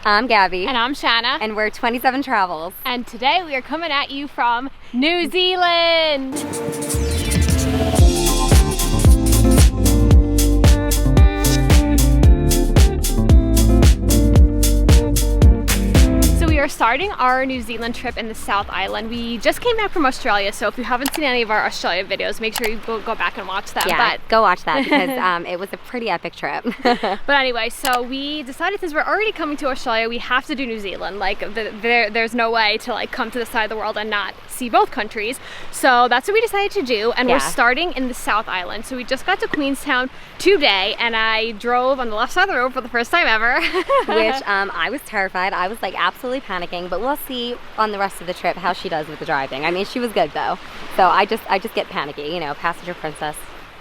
I'm Gabby. And I'm Shanna. And we're 27 Travels. And today we are coming at you from New Zealand. We are starting our New Zealand trip in the South Island. We just came back from Australia, so if you haven't seen any of our Australia videos, make sure you go back and watch them. Yeah, go watch that because it was a pretty epic trip. But anyway, so we decided since we're already coming to Australia, we have to do New Zealand. Like, there's no way to like come to the side of the world and not see both countries. So that's what we decided to do, and we're starting in the South Island. So we just got to Queenstown today, and I drove on the left side of the road for the first time ever. Which I was terrified. I was like absolutely panicking, but we'll see on the rest of the trip how she does with the driving. I mean, she was good though. So I just get panicky, you know, passenger princess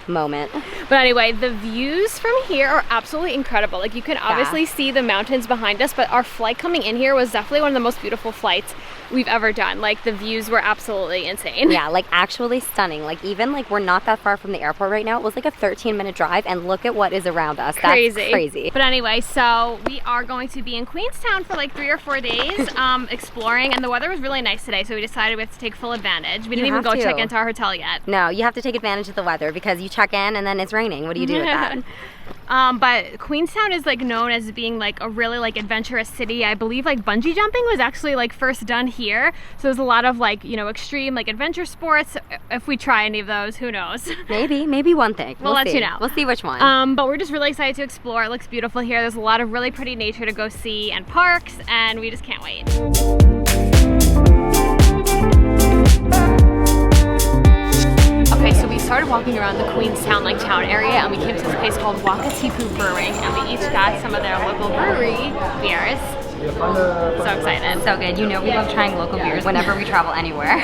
moment. But anyway, the views from here are absolutely incredible. Like, you can obviously see the mountains behind us, but our flight coming in here was definitely one of the most beautiful flights we've ever done. Like, the views were absolutely insane. Yeah, like actually stunning. Like, even like we're not that far from the airport right now. It was like a 13-minute drive, and look at what is around us. Crazy. That's crazy. But anyway, so we are going to be in Queenstown for like 3 or 4 days exploring, and the weather was really nice today, so we decided we have to take full advantage. We didn't even go check into our hotel yet. No, you have to take advantage of the weather because you check in and then it's raining. What do you do with that? But Queenstown is like known as being like a really like adventurous city. I believe like bungee jumping was actually like first done here. So there's a lot of like, you know, extreme like adventure sports. If we try any of those, who knows? Maybe one thing. We'll let you know. We'll see which one. But we're just really excited to explore. It looks beautiful here. There's a lot of really pretty nature to go see and parks, and we just can't wait. Okay, so we started walking around the Queenstown like town area, and we came to this place called Wakatipu Brewing, and we each got some of their local brewery beers. So excited. So good. You know we love trying local beers whenever we travel anywhere.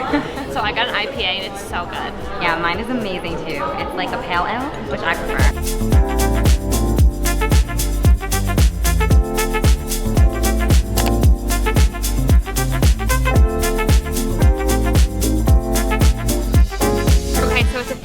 So I got an IPA and it's so good. Yeah, mine is amazing too. It's like a pale ale, which I prefer.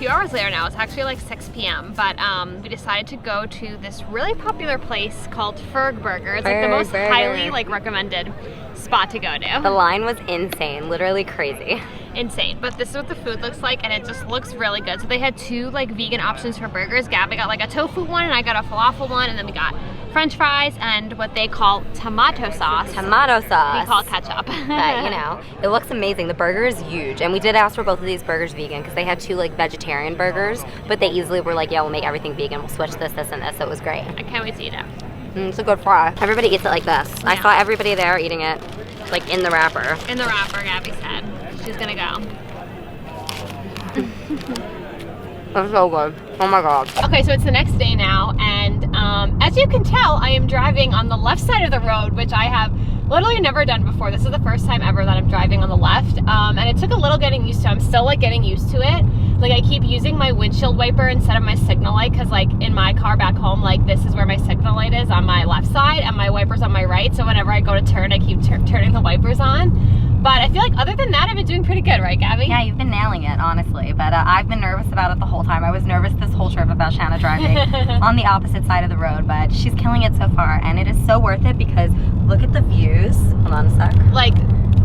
Hours later now. It's actually like 6 p.m. but we decided to go to this really popular place called Ferg Burger. It's like the most highly like recommended spot to go to. The line was insane, literally crazy. Insane. But this is what the food looks like, and it just looks really good. So they had 2 like vegan options for burgers. Gabby got like a tofu one, and I got a falafel one, and then we got French fries and what they call tomato sauce. Tomato sauce. We call ketchup. But you know, it looks amazing. The burger is huge, and we did ask for both of these burgers vegan because they had 2 like vegetarian burgers, but they easily were like, yeah, we'll make everything vegan. We'll switch this, and this. So it was great. I can't wait to eat it. It's a good fry. Everybody eats it like this. Yeah. I saw everybody there eating it like in the wrapper. In the wrapper, Gabby said. She's gonna go. It's so good. Oh my god. Okay, so it's the next day now, and as you can tell, I am driving on the left side of the road, which I have literally never done before. This is the first time ever that I'm driving on the left, and it took a little getting used to. I'm still like getting used to it. Like, I keep using my windshield wiper instead of my signal light, because like in my car back home, like this is where my signal light is on my left side and my wiper's on my right, so whenever I go to turn, I keep turning the wipers on. But I feel like other than that, I've been doing pretty good, right, Gabby? Yeah, you've been nailing it, honestly. But I've been nervous about it the whole time. I was nervous this whole trip about Shanna driving on the opposite side of the road, but she's killing it so far, and it is so worth it because look at the views. Hold on a sec. Like,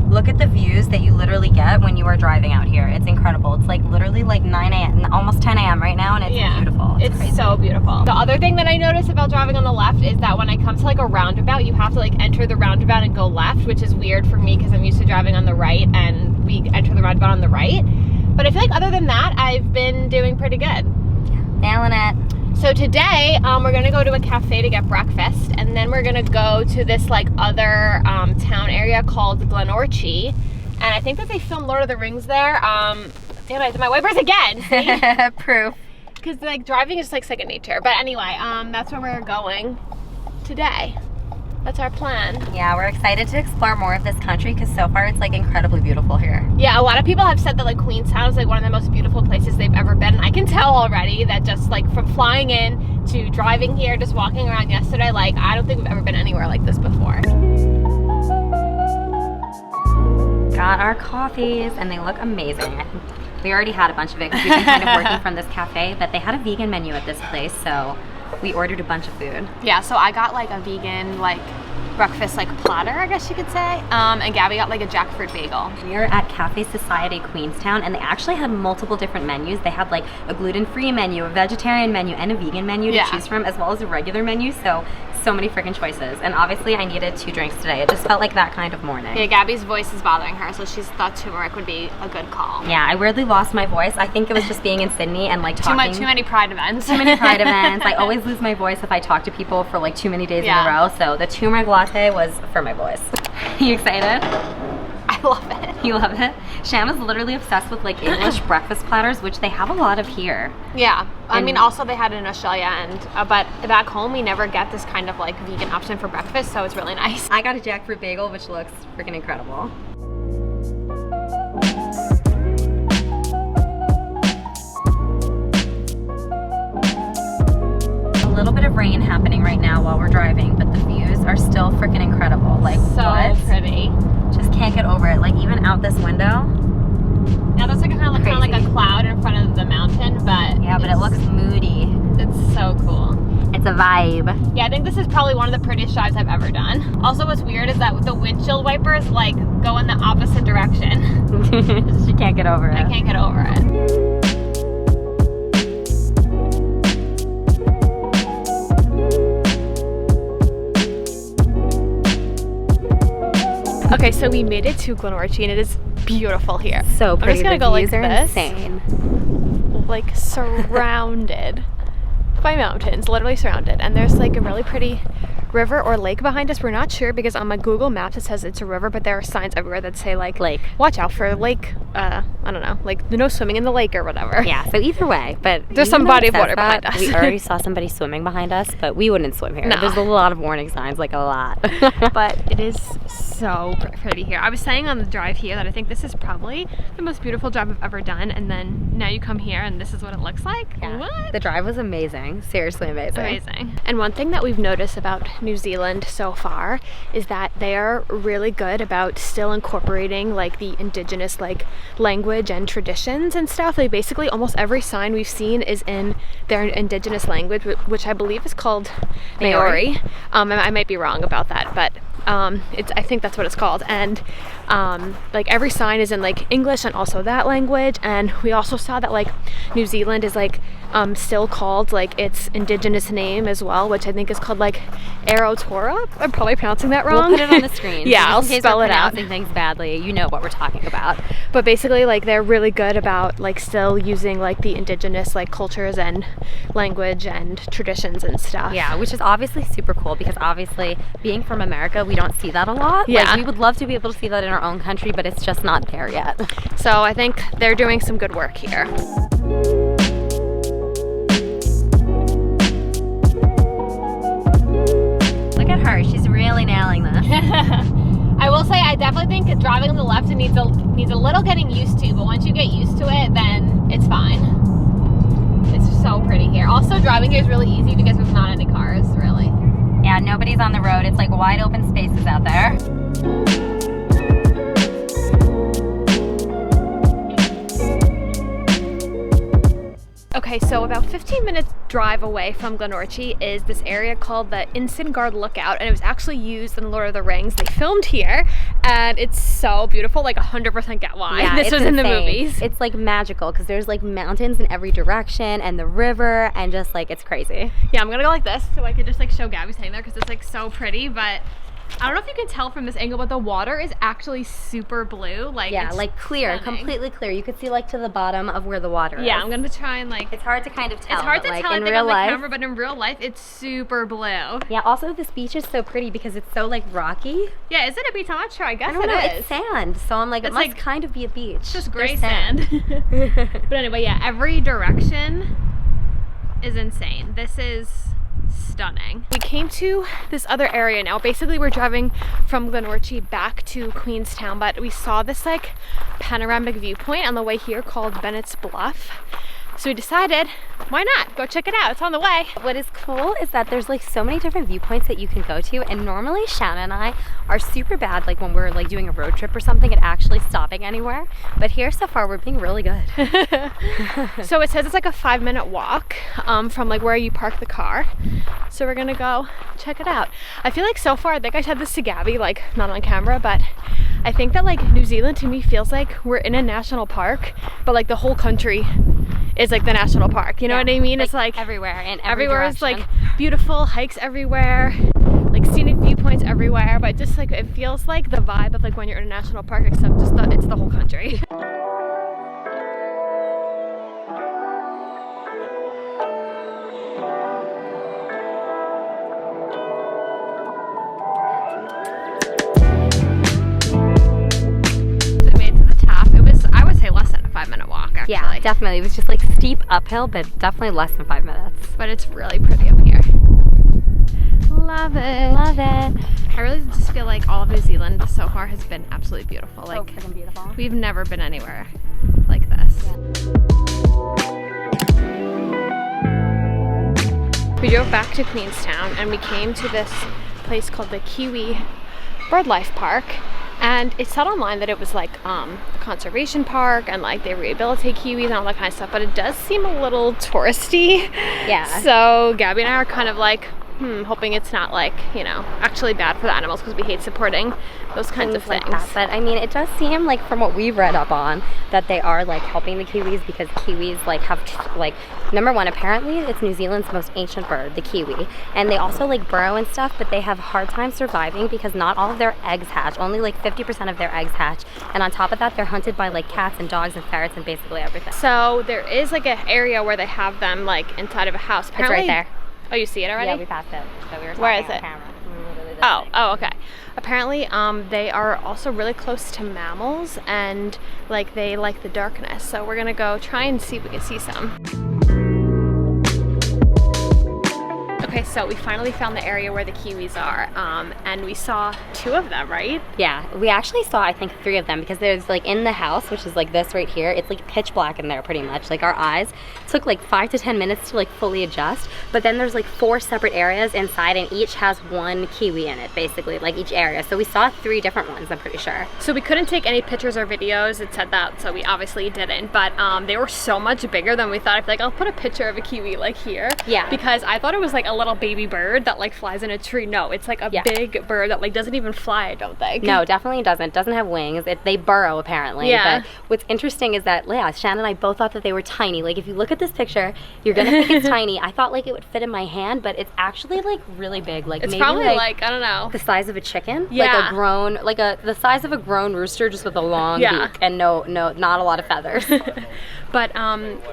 look at the views that you literally get when you are driving out here. It's incredible. It's like literally like 9 a.m., almost 10 a.m. right now, and it's beautiful. It's crazy. So beautiful. The other thing that I noticed about driving on the left is that when I come to like a roundabout, you have to like enter the roundabout and go left, which is weird for me because I'm used to driving on the right, and we enter the roundabout on the right. But I feel like other than that, I've been doing pretty good. Nailing it. So today, we're gonna go to a cafe to get breakfast, and then we're gonna go to this like other town area called Glenorchy, and I think that they filmed Lord of the Rings there. Damn it, I did my wipers again. Proof. Because like driving is like second nature. But anyway, that's where we're going today. That's our plan. Yeah, we're excited to explore more of this country because so far it's like incredibly beautiful here. Yeah, a lot of people have said that like Queenstown is like one of the most beautiful places they've ever been. I can tell already that just like from flying in to driving here, just walking around yesterday, like I don't think we've ever been anywhere like this before. Got our coffees and they look amazing. We already had a bunch of it because we've been kind of working from this cafe, but they had a vegan menu at this place, so we ordered a bunch of food. Yeah, so I got like a vegan like breakfast like platter, I guess you could say. And Gabby got like a jackfruit bagel. We are at Cafe Society Queenstown, and they actually had multiple different menus. They had like a gluten-free menu, a vegetarian menu, and a vegan menu to choose from, as well as a regular menu. So many freaking choices. And obviously I needed 2 drinks today. It just felt like that kind of morning. Yeah, Gabby's voice is bothering her, so she's thought turmeric would be a good call. Yeah, I weirdly lost my voice. I think it was just being in Sydney and like talking. Too many Pride events. Too many Pride events. I always lose my voice if I talk to people for like too many days in a row. So the turmeric latte was for my voice. You excited? I love it. You love it? Shanna's literally obsessed with like English breakfast platters, which they have a lot of here. Yeah, I mean also they had it in Australia, and but back home we never get this kind of like vegan option for breakfast, so it's really nice. I got a jackfruit bagel, which looks freaking incredible. A little bit of rain happening right now while we're driving, but the views are still freaking incredible. Like so pretty. Just can't get over it. Like even out this window. Now there's like kind of like a cloud in front of the mountain, but yeah, but it looks moody. It's so cool. It's a vibe. Yeah, I think this is probably one of the prettiest drives I've ever done. Also, what's weird is that the windshield wipers like go in the opposite direction. She can't get over it. I can't get over it. Okay, so we made it to Glenorchy, and it is beautiful here. So pretty. I'm just gonna go like this. Insane. Like surrounded by mountains, literally surrounded. And there's like a really pretty river or lake behind us. We're not sure because on my Google Maps it says it's a river, but there are signs everywhere that say like lake. Watch out for lake. I don't know, like no swimming in the lake or whatever. Yeah. So either way, but there's some body of water behind us. We already saw somebody swimming behind us, but we wouldn't swim here. No. There's a lot of warning signs, like a lot. But it is so pretty here. I was saying on the drive here that I think this is probably the most beautiful drive I've ever done, and then now you come here and this is what it looks like. Yeah. What? The drive was amazing. Seriously amazing. It's amazing. And one thing that we've noticed about New Zealand so far is that they're really good about still incorporating like the indigenous like language and traditions and stuff. Like basically almost every sign we've seen is in their indigenous language, which I believe is called Maori. I might be wrong about that, but I think that's what it's called. And like every sign is in like English and also that language. And we also saw that like New Zealand is like still called like its indigenous name as well, which I think is called like Arrowtown. I'm probably pronouncing that wrong. We'll put it on the screen. Yeah, I'll spell it out. Pronouncing things badly, you know what we're talking about. But basically like they're really good about like still using like the indigenous like cultures and language and traditions and stuff. Yeah, which is obviously super cool because obviously being from America, we don't see that a lot. Yeah. Like, we would love to be able to see that in our own country, but it's just not there yet. So I think they're doing some good work here. Look at her, she's really nailing this. I will say I definitely think driving on the left needs a little getting used to, but once you get used to it, then it's fine. It's so pretty here. Also, driving here is really easy because there's not any cars, really. Yeah, nobody's on the road. It's like wide open spaces out there. Okay, so about 15 minutes drive away from Glenorchy is this area called the Isengard Lookout, and it was actually used in Lord of the Rings. They filmed here, and it's so beautiful, like 100% get why. Yeah, this was insane. in the movies. It's like magical because there's like mountains in every direction and the river and just like it's crazy. Yeah, I'm gonna go like this so I could just like show Gabby staying there because it's like so pretty, but I don't know if you can tell from this angle, but the water is actually super blue. Like yeah, like clear, stunning. Completely clear. You could see like to the bottom of where the water is. Yeah, I'm gonna try and like. It's hard to kind of tell. It's hard to like, tell in I think real on the life. camera, but in real life, it's super blue. Yeah. Also, this beach is so pretty because it's so like rocky. Yeah, is it a beach? I'm not sure. I guess I don't know. it is. It's sand, so I'm like, it It's must like kind of be a beach. It's just There's gray sand. But anyway, yeah, every direction is insane. This is stunning. We came to this other area now. Basically, we're driving from Glenorchy back to Queenstown, but we saw this like panoramic viewpoint on the way here called Bennett's Bluff. So we decided, why not? Go check it out. It's on the way. What is cool is that there's like so many different viewpoints that you can go to, and normally Shanna and I are are super bad, like when we're like doing a road trip or something and actually stopping anywhere. But here so far we're being really good. So it says it's like a 5-minute walk from like where you park the car. So we're gonna go check it out. I feel like so far, I think I said this to Gabby, like not on camera, but I think that like New Zealand to me feels like we're in a national park, but like the whole country is like the national park. You know what I mean? It's like everywhere and everywhere is like beautiful, hikes everywhere, like scenic viewpoints everywhere, but just like it feels like the vibe of like when you're in a national park, except just it's the whole country. Less than a 5-minute walk, actually. Yeah, definitely. It was just like steep uphill, but definitely less than 5 minutes. But it's really pretty up here. Love it. Love it. I really just feel like all of New Zealand so far has been absolutely beautiful. So like freaking beautiful. We've never been anywhere like this. Yeah. We drove back to Queenstown and we came to this place called the Kiwi Birdlife Park. And it said online that it was like a conservation park and like they rehabilitate kiwis and all that kind of stuff, but it does seem a little touristy. Yeah. So Gabby and I are kind of like, hoping it's not like, you know, actually bad for the animals, because we hate supporting those kinds of things. Like that. But I mean, it does seem like from what we've read up on that they are like helping the kiwis, because kiwis like have like, number one, apparently it's New Zealand's most ancient bird, the kiwi, and they also like burrow and stuff, but they have a hard time surviving because not all of their eggs hatch. Only like 50% of their eggs hatch, and on top of that they're hunted by like cats and dogs and ferrets and basically everything. So there is like an area where they have them like inside of a house. Apparently, it's right there. Oh, you see it already? Yeah, we passed it. So we were Where is talking it? on camera. Oh, okay. Apparently, they are also really close to mammals and like they like the darkness. So we're gonna go try and see if we can see some. Okay, so we finally found the area where the kiwis are, and we saw 2 of them, right? Yeah, we actually saw, I think, 3 of them, because there's like in the house, which is like this right here, it's like pitch black in there pretty much. Like our eyes took like 5 to 10 minutes to like fully adjust, but then there's like 4 separate areas inside and each has 1 kiwi in it, basically, like each area. So we saw 3 different ones, I'm pretty sure. So we couldn't take any pictures or videos, it said that, so we obviously didn't, but they were so much bigger than we thought. I feel like I'll put a picture of a kiwi like here. Yeah. Because I thought it was like a little baby bird that like flies in a tree. No, it's like a big bird that like doesn't even fly, I don't think. No, definitely doesn't have wings. They burrow apparently. Yeah. But what's interesting is that, yeah, Shannon and I both thought that they were tiny. Like if you look at this picture, you're gonna think it's tiny. I thought like it would fit in my hand, but it's actually like really big. Like it's maybe probably like I don't know, the size of a chicken. Yeah. Like a grown, like the size of a grown rooster, just with a long beak and no, not a lot of feathers. But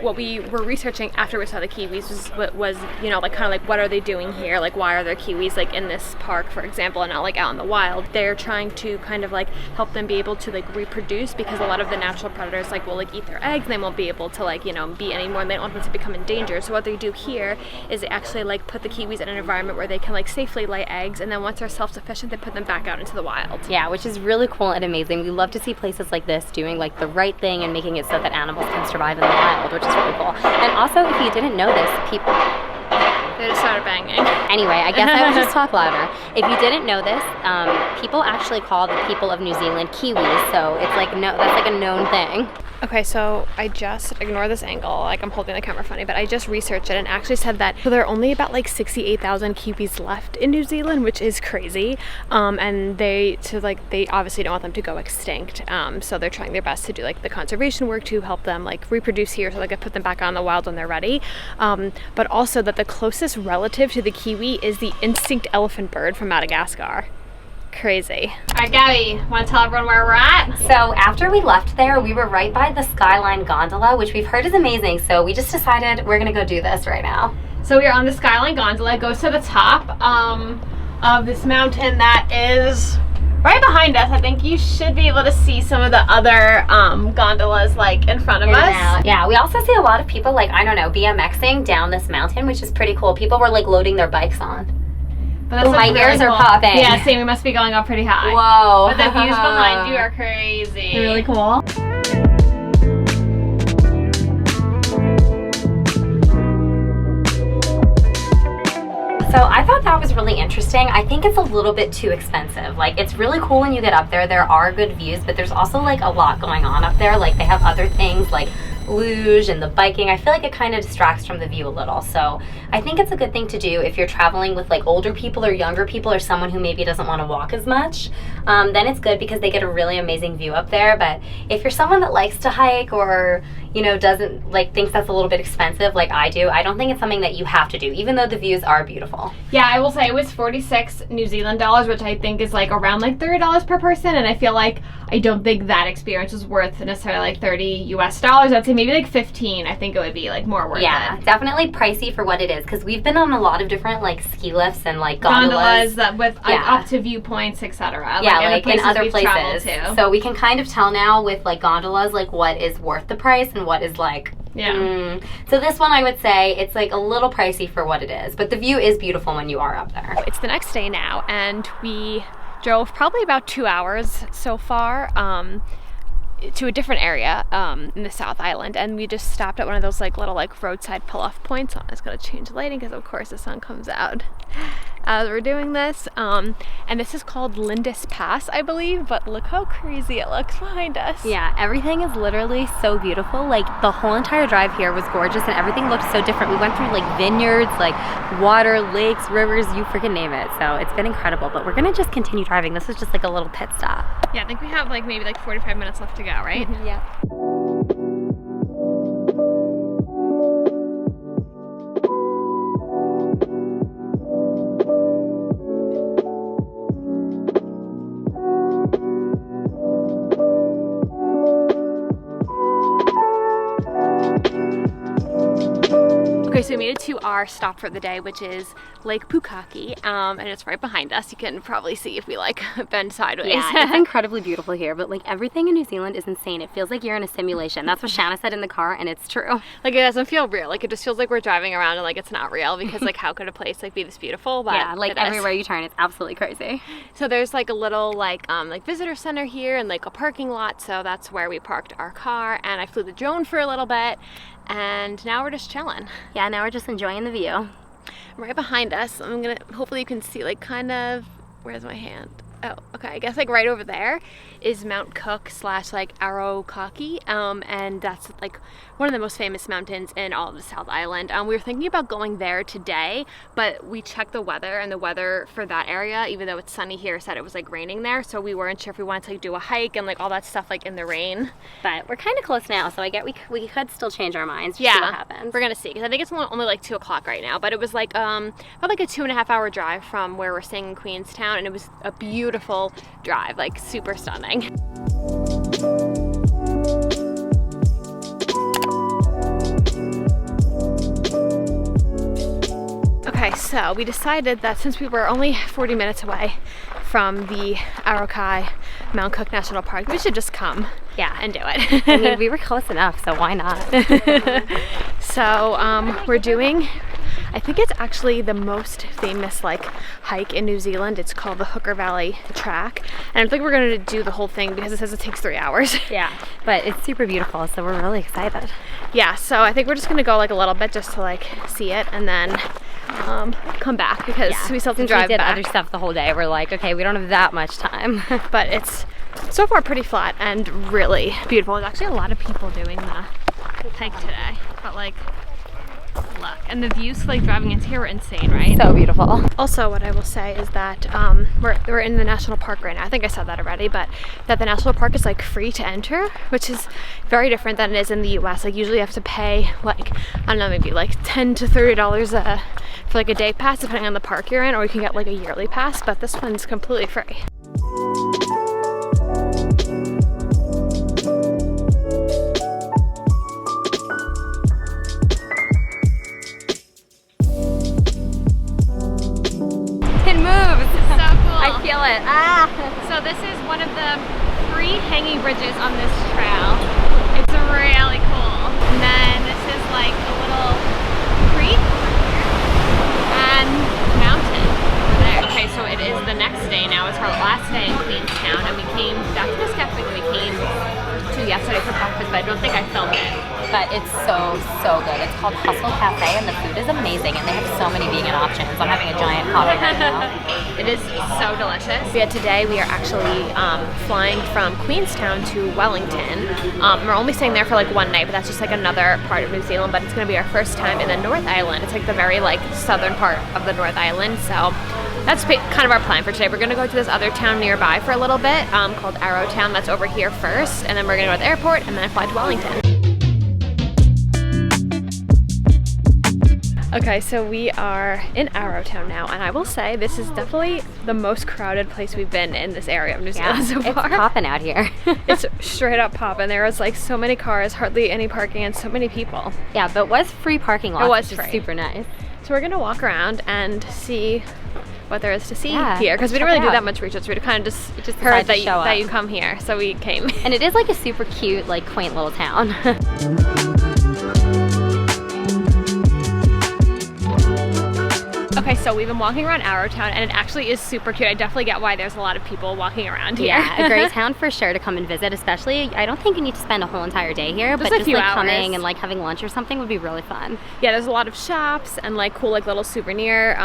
what we were researching after we saw the kiwis was you know, like kind of like what are they doing here? Like why are there kiwis like in this park, for example, and not like out in the wild? They're trying to kind of like help them be able to like reproduce, because a lot of the natural predators like will like eat their eggs and they won't be able to like, you know, be anymore, and they don't want them to become endangered. So what they do here is they actually like put the kiwis in an environment where they can like safely lay eggs, and then once they're self-sufficient they put them back out into the wild. Yeah, which is really cool and amazing. We love to see places like this doing like the right thing and making it so that animals can survive in the wild, which is really cool. And also, if you didn't know this, people... They just started banging. Anyway, I guess I would just talk louder. If you didn't know this, people actually call the people of New Zealand Kiwis, so it's like that's like a known thing. Okay, so I just, ignore this angle, like I'm holding the camera funny, but I just researched it and actually said that so there are only about like 68,000 kiwis left in New Zealand, which is crazy. And they obviously don't want them to go extinct. So they're trying their best to do like the conservation work to help them like reproduce here, so they can put them back out in the wild when they're ready. But also that the closest relative to the kiwi is the instinct elephant bird from Madagascar. Crazy. All right, Gabby, want to tell everyone where we're at? So after we left there, we were right by the Skyline Gondola, which we've heard is amazing. So we just decided we're gonna go do this right now. So we are on the Skyline Gondola. It goes to the top of this mountain that is right behind us. I think you should be able to see some of the other gondolas like in front of us. Yeah, we also see a lot of people like, I don't know, BMXing down this mountain, which is pretty cool. People were like loading their bikes on. But my ears are popping. Yeah, see, we must be going up pretty high. Whoa. But the views behind you are crazy. They're really cool. So I thought that was really interesting. I think it's a little bit too expensive. Like, it's really cool when you get up there. There are good views, but there's also like a lot going on up there. Like, they have other things like luge and the biking. I feel like it kind of distracts from the view a little. So I think it's a good thing to do if you're traveling with like older people or younger people or someone who maybe doesn't want to walk as much. Then it's good because they get a really amazing view up there. But if you're someone that likes to hike or, you know, doesn't like, thinks that's a little bit expensive like I do, I don't think it's something that you have to do, even though the views are beautiful. Yeah, I will say it was 46 New Zealand dollars, which I think is like around like $30 per person, and I feel like I don't think that experience is worth necessarily like $30 US. I'd say maybe like 15. I think it would be like more worth it. Yeah, definitely pricey for what it is, because we've been on a lot of different like ski lifts and like gondolas that with up to viewpoints, etc. Yeah, like in other places. So we can kind of tell now with like gondolas like what is worth the price and what is like So this one I would say it's like a little pricey for what it is, but the view is beautiful when you are up there. It's the next day now, and we drove probably about 2 hours so far to a different area in the South Island, and we just stopped at one of those like little like roadside pull-off points. I'm just gonna change the lighting because of course the sun comes out as we're doing this, and this is called Lindis Pass, I believe, but look how crazy it looks behind us. Yeah, everything is literally so beautiful. Like, the whole entire drive here was gorgeous and everything looked so different. We went through like vineyards, like water, lakes, rivers, you freaking name it. So it's been incredible, but we're gonna just continue driving. This is just like a little pit stop. Yeah, I think we have like maybe like 45 minutes left to go, right? Yeah. Okay, so we made it to our stop for the day, which is Lake Pukaki, and it's right behind us. You can probably see if we like bend sideways. Yeah, it's incredibly beautiful here, but like everything in New Zealand is insane. It feels like you're in a simulation. That's what Shanna said in the car, and it's true. Like, it doesn't feel real. Like, it just feels like we're driving around and like it's not real, because like how could a place like be this beautiful? But yeah, like everywhere you turn, it's absolutely crazy. So there's like a little like visitor center here and like a parking lot, so that's where we parked our car, and I flew the drone for a little bit. And now we're just chilling. Yeah, now we're just enjoying the view. Right behind us, hopefully you can see like kind of, where's my hand? Oh, okay, I guess like right over there is Mount Cook / like Arrowtown, and that's like one of the most famous mountains in all of the South Island. We were thinking about going there today, but we checked the weather, and the weather for that area, even though it's sunny here, said it was like raining there, so we weren't sure if we wanted to like do a hike and like all that stuff like in the rain. But we're kind of close now, so I get we could still change our minds. Yeah, see what happens. We're gonna see, because I think it's only like 2 o'clock right now, but it was like about like a 2.5 hour drive from where we're staying in Queenstown, and it was a beautiful drive, like super stunning. Okay, so we decided that since we were only 40 minutes away from the Arrowtown Mount Cook National Park, we should just come and do it. I mean, we were close enough, so why not? So we're doing, I think it's actually the most famous like hike in New Zealand. It's called the Hooker Valley Track, and I think we're going to do the whole thing because it says it takes 3 hours. Yeah, but it's super beautiful, so we're really excited. Yeah, so I think we're just going to go like a little bit just to like see it, and then come back, because we still have to drive back. We did back. other stuff the whole day. We're like, okay, we don't have that much time. But it's so far pretty flat and really beautiful. There's actually a lot of people doing the hike today, but like, look, and the views like driving into here were insane, right? So beautiful. Also, what I will say is that we're in the national park right now. I think I said that already, but that the national park is like free to enter, which is very different than it is in the US. Like, usually you have to pay like, I don't know, maybe like $10 to $30 for like a day pass, depending on the park you're in, or you can get like a yearly pass, but this one's completely free. So this is one of the free hanging bridges on this trail. It's really cool. And then this is like a little creek and mountain over there. Okay, so it is the next day now. It's our last day in Queenstown, and we came back to this cafe that we came to yesterday for breakfast but I don't think I filmed it. But it's so good. It's called Hustle Cafe, and the food is amazing, and they have so many vegan options. I'm having a giant coffee right now. It is so delicious. Yeah, today we are actually flying from Queenstown to Wellington. We're only staying there for like one night, but that's just like another part of New Zealand, but it's gonna be our first time in the North Island. It's like the very like southern part of the North Island, so that's kind of our plan for today. We're gonna go to this other town nearby for a little bit called Arrowtown. That's over here first, and then we're gonna go to the airport and then fly to Wellington. Okay, so we are in Arrowtown now, and I will say this is definitely the most crowded place we've been in this area of New Zealand so far. It's popping out here. It's straight up popping. There was like so many cars, hardly any parking, and so many people. Yeah, but it was free parking lots, it was which free. is super nice. So we're gonna walk around and see what there is to see here, because we didn't really do that much research. We kind of just heard that you come here, so we came. And it is like a super cute, like quaint little town. Okay, so we've been walking around Arrowtown, and it actually is super cute. I definitely get why there's a lot of people walking around here. Yeah, a great town for sure to come and visit, especially, I don't think you need to spend a whole entire day here, but just like coming and like having lunch or something would be really fun. Yeah, there's a lot of shops and like cool like little souvenir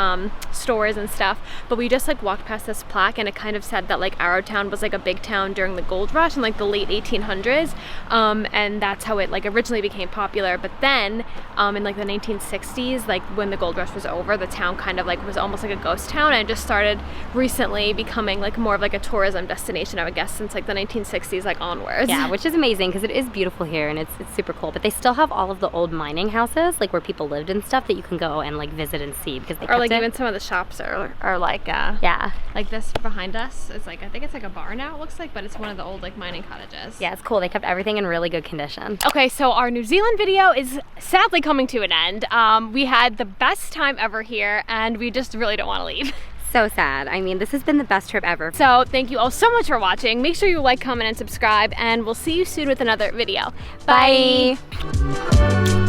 stores and stuff, but we just like walked past this plaque, and it kind of said that like Arrowtown was like a big town during the gold rush in like the late 1800s, and that's how it like originally became popular. But then in like the 1960s, like when the gold rush was over, the town kind of like was almost like a ghost town, and just started recently becoming like more of like a tourism destination, I would guess, since like the 1960s like onwards. Yeah, which is amazing because it is beautiful here, and it's super cool. But they still have all of the old mining houses, like where people lived and stuff, that you can go and like visit and see, because they or like even some of the shops are like yeah, like this behind us. It's like, I think it's like a bar now, it looks like, but it's one of the old like mining cottages. Yeah, it's cool. They kept everything in really good condition. Okay, so our New Zealand video is sadly coming to an end. We had the best time ever here, and we just really don't want to leave. So sad. I mean, this has been the best trip ever. So thank you all so much for watching. Make sure you like, comment, and subscribe, and we'll see you soon with another video. Bye. Bye.